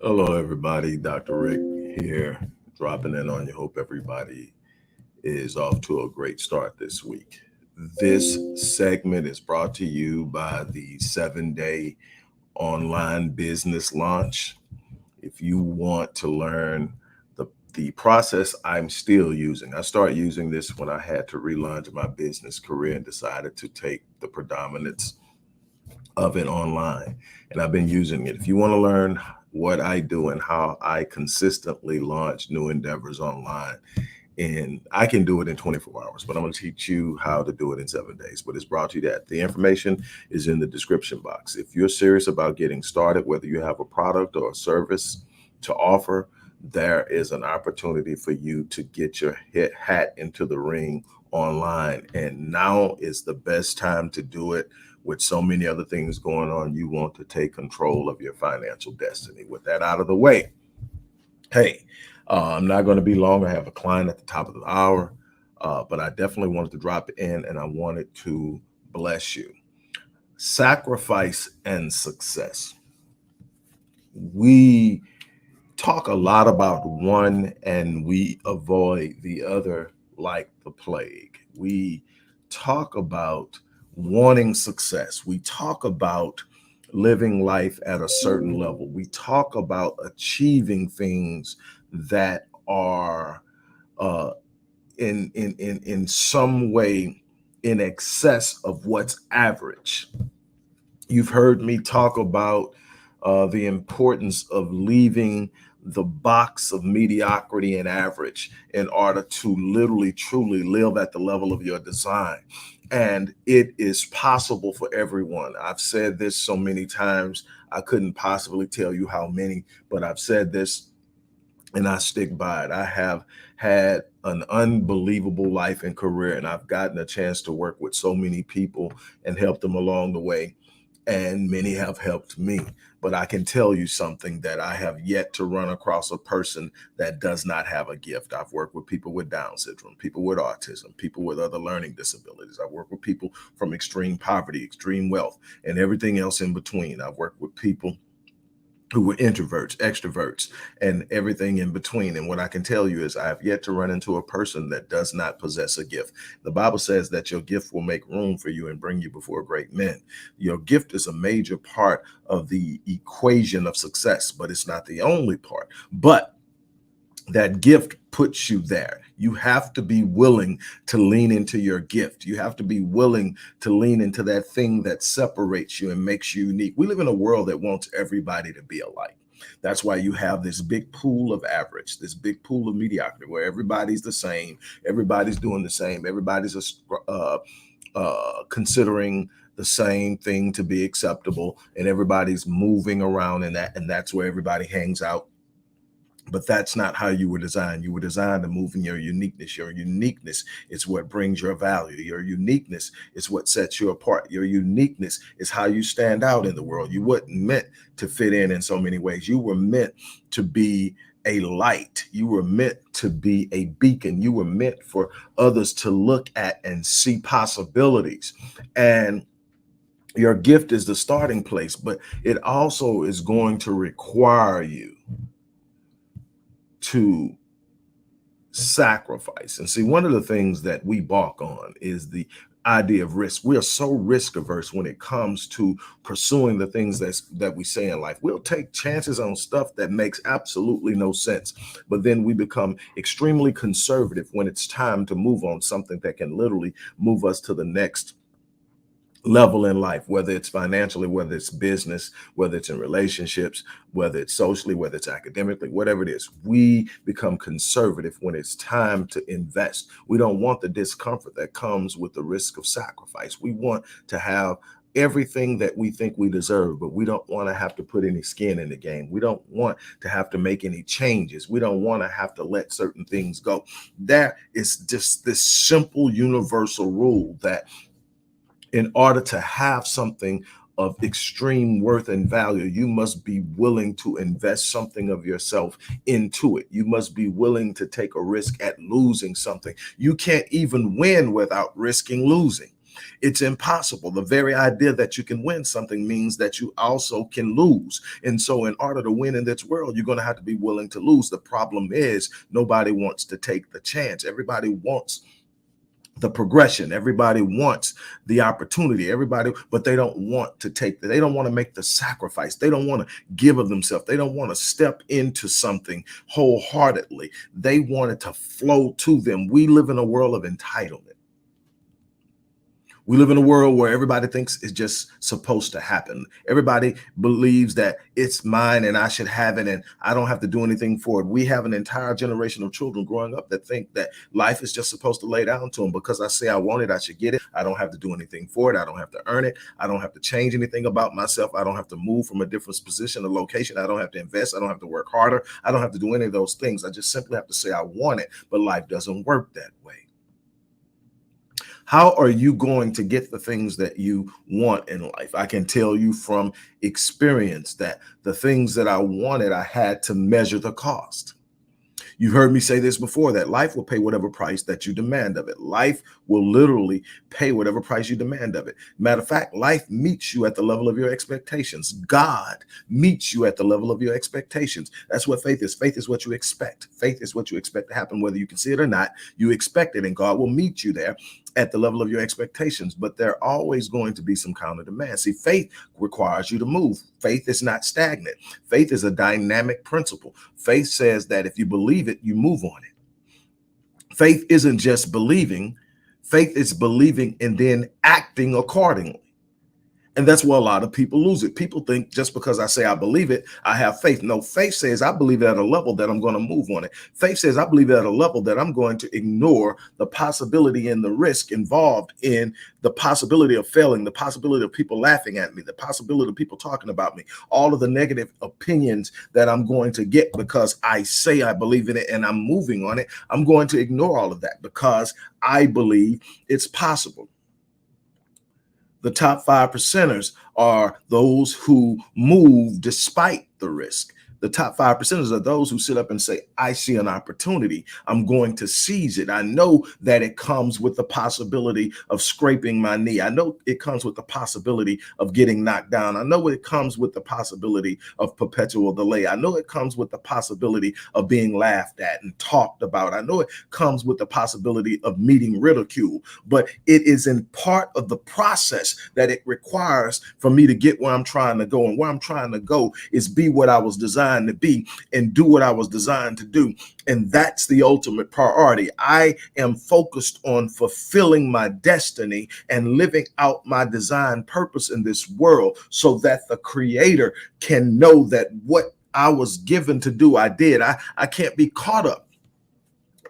Hello, everybody. Dr. Rick here, dropping in on you. Hope everybody is off to a great start this week. This segment is brought to you by the 7-day online business launch. If you want to learn the process I'm still using, I started using this when I had to relaunch my business career and decided to take the predominance of it online. And I've been using it. If you want to learn what I do and how I consistently launch new endeavors online, and I can do it in 24 hours, but I'm going to teach you how to do it in 7 days. But it's brought to you that the information is in the description box. If you're serious about getting started, whether you have a product or a service to offer, there is an opportunity for you to get your hat into the ring online. And now is the best time to do it. With so many other things going on, you want to take control of your financial destiny. With that out of the way, hey, I'm not going to be long. I have a client at the top of the hour, but I definitely wanted to drop in and I wanted to bless you. Sacrifice and success. We talk a lot about one and we avoid the other like the plague. We talk about wanting success. We talk about living life at a certain level. We talk about achieving things that are in some way in excess of what's average. You've heard me talk about the importance of leaving the box of mediocrity and average in order to literally, truly live at the level of your design. And it is possible for everyone. I've said this so many times, I couldn't possibly tell you how many, but I've said this and I stick by it. I have had an unbelievable life and career, and I've gotten a chance to work with so many people and help them along the way. And many have helped me. But I can tell you something, that I have yet to run across a person that does not have a gift. I've worked with people with Down syndrome, people with autism, people with other learning disabilities. I've worked with people from extreme poverty, extreme wealth, and everything else in between. I've worked with people who were introverts, extroverts, and everything in between. And what I can tell you is I have yet to run into a person that does not possess a gift. The Bible says that your gift will make room for you and bring you before great men. Your gift is a major part of the equation of success, but it's not the only part. But that gift puts you there. You have to be willing to lean into your gift. You have to be willing to lean into that thing that separates you and makes you unique. We live in a world that wants everybody to be alike. That's why you have this big pool of average, this big pool of mediocrity, where everybody's the same, everybody's doing the same, everybody's considering the same thing to be acceptable, and everybody's moving around in that, and that's where everybody hangs out. But that's not how you were designed. You were designed to move in your uniqueness. Your uniqueness is what brings your value. Your uniqueness is what sets you apart. Your uniqueness is how you stand out in the world. You weren't meant to fit in so many ways. You were meant to be a light. You were meant to be a beacon. You were meant for others to look at and see possibilities. And your gift is the starting place, but it also is going to require you to sacrifice. And see, one of the things that we balk on is the idea of risk. We are so risk averse when it comes to pursuing the things that we say in life. We'll take chances on stuff that makes absolutely no sense, but then we become extremely conservative when it's time to move on something that can literally move us to the next level in life, whether it's financially, whether it's business, whether it's in relationships, whether it's socially, whether it's academically, whatever it is. We become conservative when it's time to invest. We don't want the discomfort that comes with the risk of sacrifice. We want to have everything that we think we deserve, but we don't want to have to put any skin in the game. We don't want to have to make any changes. We don't want to have to let certain things go. That is just this simple universal rule that in order to have something of extreme worth and value, you must be willing to invest something of yourself into it. You must be willing to take a risk at losing something. You can't even win without risking losing. It's impossible. The very idea that you can win something means that you also can lose. And so in order to win in this world, you're going to have to be willing to lose. The problem is nobody wants to take the chance. Everybody wants the progression. Everybody wants the opportunity. But they don't want to they don't want to make the sacrifice. They don't want to give of themselves. They don't want to step into something wholeheartedly. They want it to flow to them. We live in a world of entitlement. We live in a world where everybody thinks it's just supposed to happen. Everybody believes that it's mine and I should have it and I don't have to do anything for it. We have an entire generation of children growing up that think that life is just supposed to lay down to them. Because I say I want it, I should get it. I don't have to do anything for it. I don't have to earn it. I don't have to change anything about myself. I don't have to move from a different position or location. I don't have to invest. I don't have to work harder. I don't have to do any of those things. I just simply have to say I want it. But life doesn't work that way. How are you going to get the things that you want in life? I can tell you from experience that the things that I wanted, I had to measure the cost. You've heard me say this before, that life will pay whatever price that you demand of it. Life will literally pay whatever price you demand of it. Matter of fact, life meets you at the level of your expectations. God meets you at the level of your expectations. That's what faith is. Faith is what you expect. Faith is what you expect to happen, whether you can see it or not. You expect it, and God will meet you there at the level of your expectations. But there are always going to be some counter demand. See, faith requires you to move. Faith is not stagnant. Faith is a dynamic principle. Faith says that if you believe it, you move on it. Faith isn't just believing. Faith is believing and then acting accordingly. And that's where a lot of people lose it. People think just because I say I believe it, I have faith. No, faith says I believe it at a level that I'm going to move on it. Faith says I believe it at a level that I'm going to ignore the possibility and the risk involved in the possibility of failing, the possibility of people laughing at me, the possibility of people talking about me, all of the negative opinions that I'm going to get because I say I believe in it and I'm moving on it. I'm going to ignore all of that because I believe it's possible. The top 5%ers are those who move despite the risk. The top 5%ers are those who sit up and say, I see an opportunity. I'm going to seize it. I know that it comes with the possibility of scraping my knee. I know it comes with the possibility of getting knocked down. I know it comes with the possibility of perpetual delay. I know it comes with the possibility of being laughed at and talked about. I know it comes with the possibility of meeting ridicule, but it is in part of the process that it requires for me to get where I'm trying to go. And where I'm trying to go is be what I was designed to be and do what I was designed to do. And that's the ultimate priority. I am focused on fulfilling my destiny and living out my design purpose in this world so that the Creator can know that what I was given to do, I did. I can't be caught up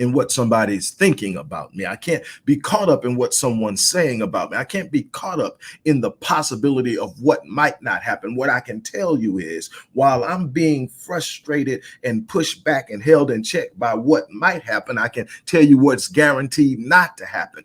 in what somebody's thinking about me. I can't be caught up in what someone's saying about me. I can't be caught up in the possibility of what might not happen. What I can tell you is, while I'm being frustrated and pushed back and held in check by what might happen, I can tell you what's guaranteed not to happen.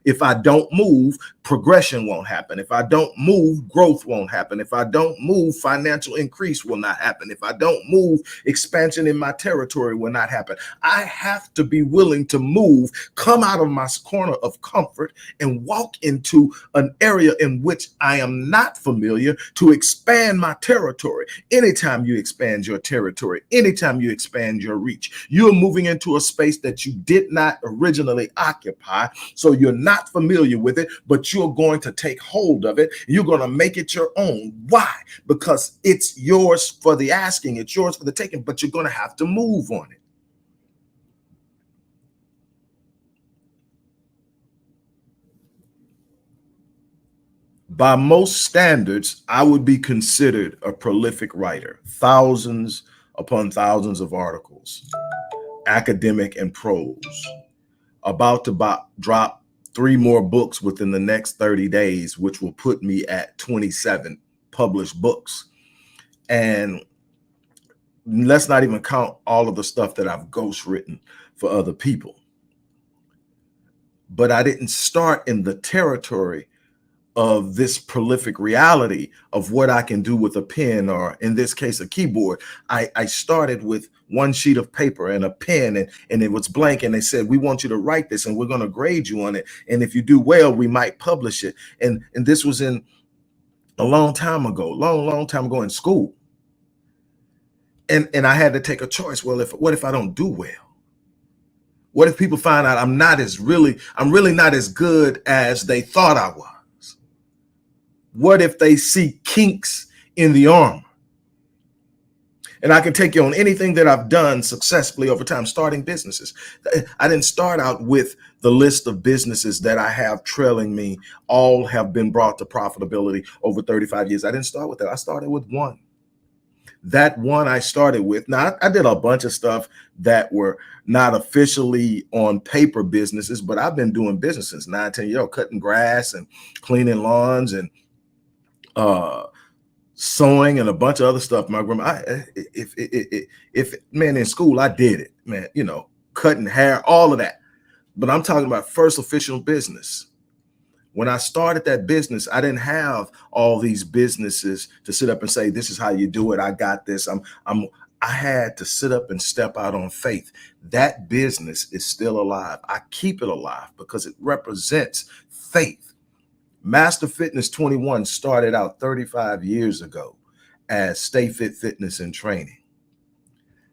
If I don't move, progression won't happen. If I don't move, growth won't happen. If I don't move, financial increase will not happen. If I don't move, expansion in my territory will not happen. I have to be willing to move, come out of my corner of comfort and walk into an area in which I am not familiar to expand my territory. Anytime you expand your territory, anytime you expand your reach, you're moving into a space that you did not originally occupy. So you're not familiar with it, but you're going to take hold of it. You're going to make it your own. Why? Because it's yours for the asking. It's yours for the taking, but you're going to have to move on it. By most standards, I would be considered a prolific writer. Thousands upon thousands of articles, academic and prose. About to drop 3 more books within the next 30 days, which will put me at 27 published books. And let's not even count all of the stuff that I've ghostwritten for other people. But I didn't start in the territory of this prolific reality of what I can do with a pen, or in this case, a keyboard. I started with one sheet of paper and a pen, and it was blank. And they said, we want you to write this and we're going to grade you on it. And if you do well, we might publish it. And this was in a long time ago, long time ago in school. And I had to take a choice. Well, what if I don't do well? What if people find out I'm really not as good as they thought I was? What if they see kinks in the armor? And I can take you on anything that I've done successfully over time, starting businesses. I didn't start out with the list of businesses that I have trailing me. All have been brought to profitability over 35 years. I didn't start with that. I started with one. That one I started with. Now, I did a bunch of stuff that were not officially on paper businesses, but I've been doing business since 9, 10 years old, cutting grass and cleaning lawns and sewing and a bunch of other stuff. My grandma, if man, in school, I did it, man, cutting hair, all of that. But I'm talking about first official business. When I started that business, I didn't have all these businesses to sit up and say, this is how you do it. I got this. I had to sit up and step out on faith. That business is still alive. I keep it alive because it represents faith. Master Fitness 21 started out 35 years ago as Stay Fit Fitness and Training.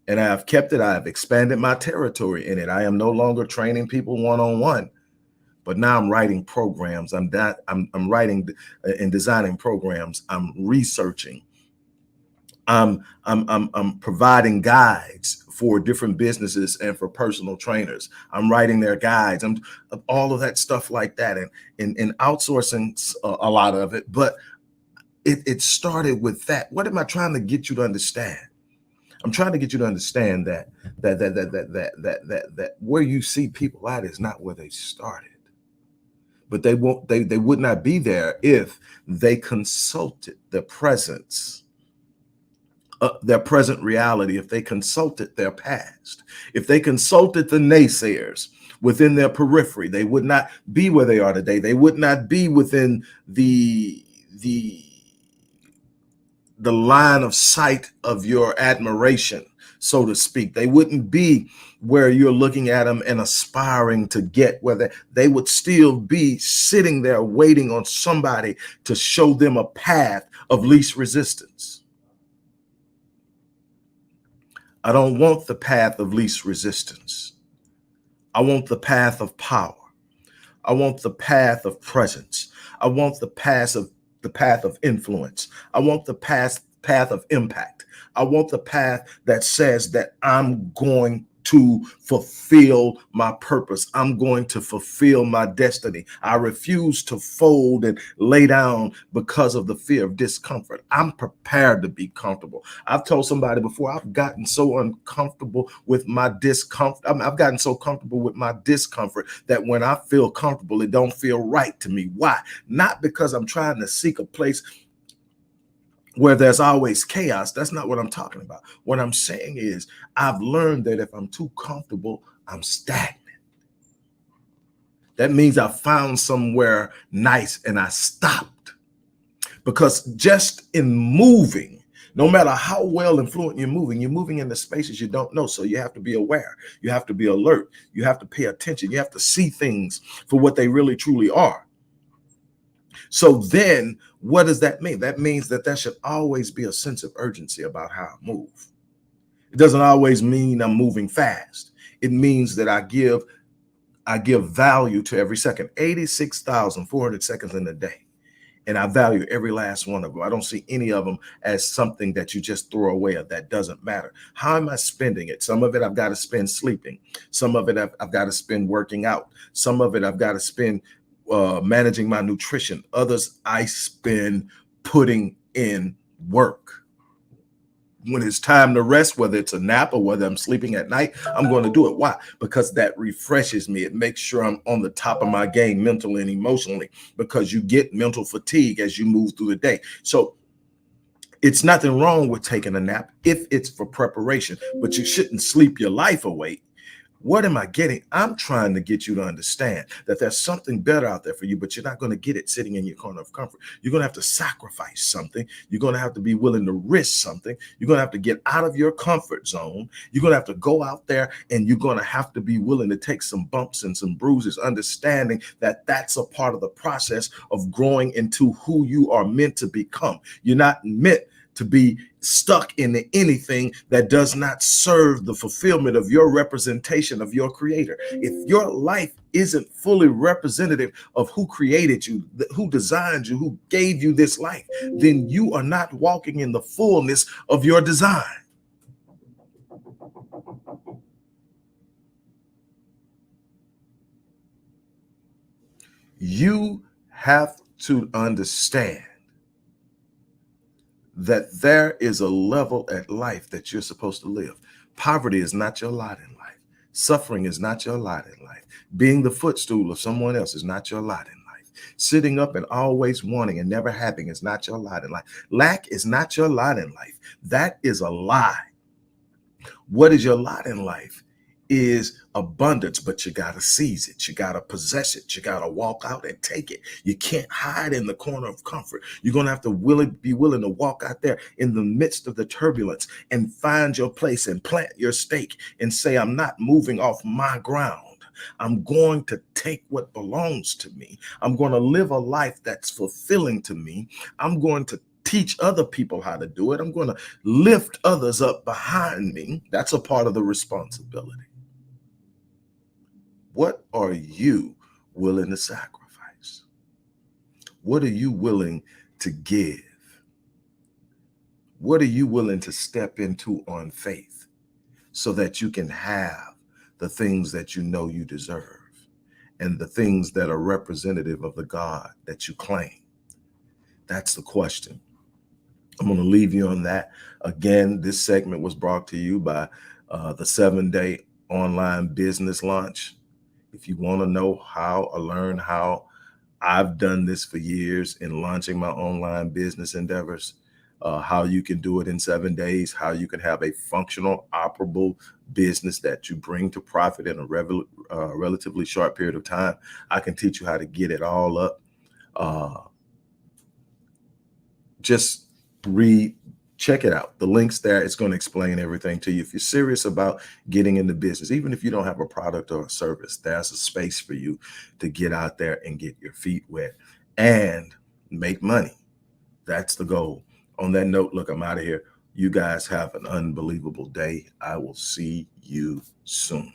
And I've kept it. I've expanded my territory in it. I am no longer training people one-on-one, but now I'm writing programs. I'm writing and designing programs. I'm researching. I'm providing guides for different businesses and for personal trainers. I'm writing their guides. I'm all of that stuff like that, and outsourcing a lot of it. But it started with that. What am I trying to get you to understand? I'm trying to get you to understand that where you see people at is not where they started. But they would not be there if they consulted the presence. Their present reality, if they consulted their past, if they consulted the naysayers within their periphery, they would not be where they are today. They would not be within the line of sight of your admiration, so to speak. They wouldn't be where you're looking at them and aspiring to get, where they would still be sitting there waiting on somebody to show them a path of least resistance. I don't want the path of least resistance. I want the path of power. I want the path of presence. I want the path of influence. I want the path of impact. I want the path that says that I'm going to fulfill my purpose. I'm going to fulfill my destiny. I refuse to fold and lay down because of the fear of discomfort. I'm prepared to be comfortable. I've told somebody before, I've gotten so uncomfortable with my discomfort. I've gotten so comfortable with my discomfort that when I feel comfortable, it don't feel right to me. Why? Not because I'm trying to seek a place where there's always chaos. That's not what I'm talking about. What I'm saying is I've learned that if I'm too comfortable, I'm stagnant. That means I found somewhere nice and I stopped. Because just in moving, no matter how well and fluent you're moving into spaces you don't know. So you have to be aware. You have to be alert. You have to pay attention. You have to see things for what they really truly are. So then what does that mean? That means that there should always be a sense of urgency about how I move. It doesn't always mean I'm moving fast. It means that I give value to every second. 86,400 seconds in a day. And I value every last one of them. I don't see any of them as something that you just throw away or that doesn't matter. How am I spending it? Some of it I've got to spend sleeping. Some of it I've got to spend working out. Some of it I've got to spend managing my nutrition. Others I spend putting in work. When it's time to rest, whether it's a nap or whether I'm sleeping at night, I'm going to do it. Why? Because that refreshes me. It makes sure I'm on the top of my game mentally and emotionally, because you get mental fatigue as you move through the day. So it's nothing wrong with taking a nap if it's for preparation, but you shouldn't sleep your life away What am I getting? I'm trying to get you to understand that there's something better out there for you, but you're not going to get it sitting in your corner of comfort. You're going to have to sacrifice something. You're going to have to be willing to risk something. You're going to have to get out of your comfort zone. You're going to have to go out there, and you're going to have to be willing to take some bumps and some bruises, understanding that that's a part of the process of growing into who you are meant to become. You're not meant to be stuck in anything that does not serve the fulfillment of your representation of your creator. If your life isn't fully representative of who created you, who designed you, who gave you this life, then you are not walking in the fullness of your design. You have to understand that there is a level at life that you're supposed to live. Poverty is not your lot in life. Suffering is not your lot in life. Being the footstool of someone else is not your lot in life. Sitting up and always wanting and never having is not your lot in life. Lack is not your lot in life. That is a lie. What is your lot in life is abundance, but you got to seize it. You got to possess it. You got to walk out and take it. You can't hide in the corner of comfort. You're going to have to be willing to walk out there in the midst of the turbulence and find your place and plant your stake and say, I'm not moving off my ground. I'm going to take what belongs to me. I'm going to live a life that's fulfilling to me. I'm going to teach other people how to do it. I'm going to lift others up behind me. That's a part of the responsibility. What are you willing to sacrifice? What are you willing to give? What are you willing to step into on faith so that you can have the things that you know you deserve and the things that are representative of the God that you claim? That's the question. I'm going to leave you on that. Again, this segment was brought to you by the 7-day online business launch. If you want to know how or learn how I've done this for years in launching my online business endeavors, how you can do it in 7 days, how you can have a functional, operable business that you bring to profit in a relatively short period of time, I can teach you how to get it all up. Just check it out. The link's there. It's going to explain everything to you. If you're serious about getting into business, even if you don't have a product or a service, there's a space for you to get out there and get your feet wet and make money. That's the goal. On that note, look, I'm out of here. You guys have an unbelievable day. I will see you soon.